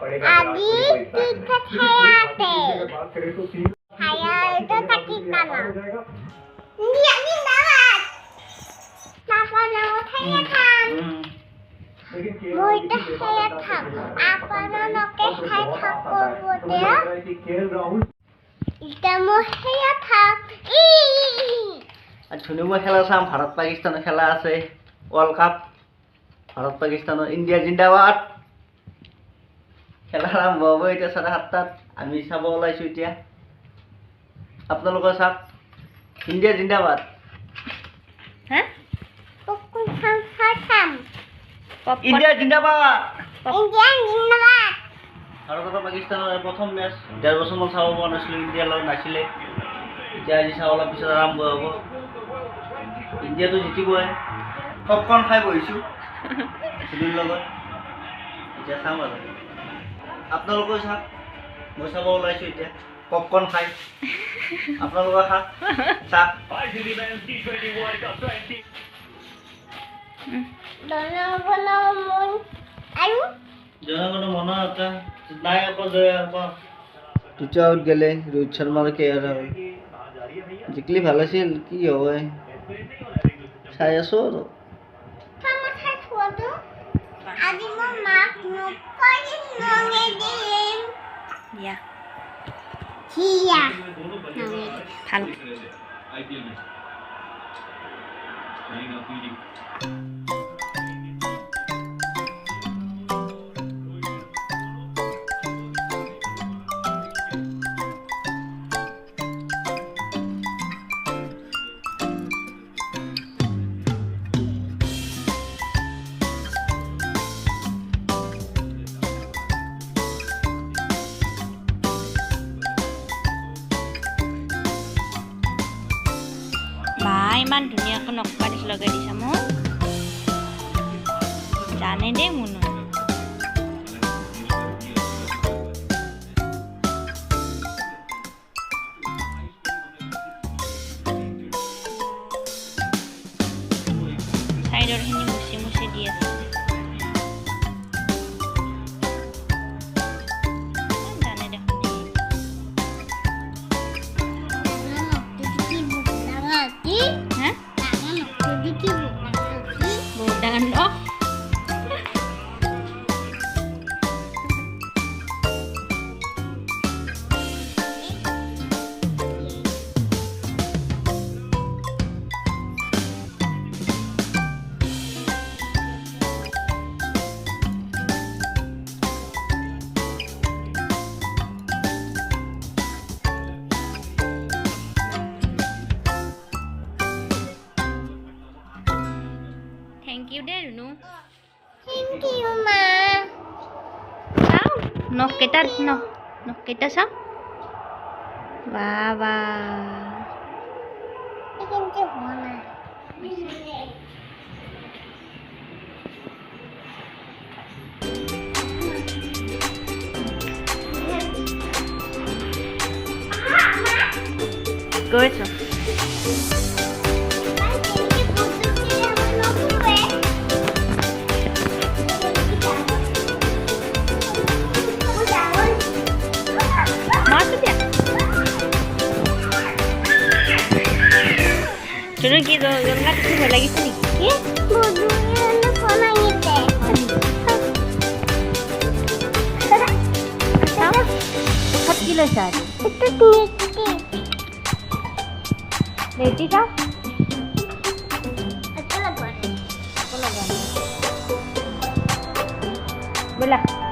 Adi kita hayate. Haya itu takita na. Dia ni dapat. Apa nama saya kan? Muita saya kan. Apa nama ke saya takut dia? Kita mau saya tak. শুনিব খেলা চাম ভাৰত পাকিস্তানৰ খেলা আছে world cup Bharat পাকিস্তানৰ India জিন্দাবাদ খেলা আৰম্ভ হ'ব এতিয়া 7:30 আমি চাব ওলাইছোঁ এতিয়া আপোনালোকে চাওক ইণ্ডিয়া জিন্দাবাদ Pukul sam. ইণ্ডিয়া জিন্দাবাদ India জিন্দাবাদ। ভাৰত আৰু পাকিস্তানৰ প্ৰথম মেচ 1.5 বছৰমান চাব পৰা নাছিলোঁ ইণ্ডিয়াৰ লগত নাছিলে এতিয়া আজি চাব অলপ পিছত আৰম্ভ হ'ব ইণ্ডিয়াটো জিতিবই পপকৰ্ণ খাই বহিছোঁ চুলিৰ লগত এতিয়া চাম আৰু আপোনালোকেও চাওক মই চাব ওলাইছোঁ এতিয়া পপকৰ্ণ খাই আপোনালোকে খাওক চাওক জনগণ মন এটা নাই আকৌ জয় আকৌ দুটা আউট গেলে ৰোহিত শৰ্মাৰ কেয়াৰ হ'ল জিকলি ভাল আছিল কি হয় চাই আছোঁ আৰু আজি মই মাক নকৰি নঙে দিম Ya, হিয়া ভাল বা ইমান ধুনীয়াকৈ নখ পালিচ লগাই দিছা মোক জানে দেই মুনু চাইডৰখিনি মুচি মুচি দি আছে জানে দেখোন হা বহুত ডাঙৰ ন Thank you deh Runu. Thank you ma. Sao? Nok kita sao? Wow. Thank you ma. Good. Dulu gitu, enggak kesini lagi sini. Ya, bodohnya anak orang itu. Empat kilo saja. Itu tinggi. Ready kah? Aku lagu. Bola.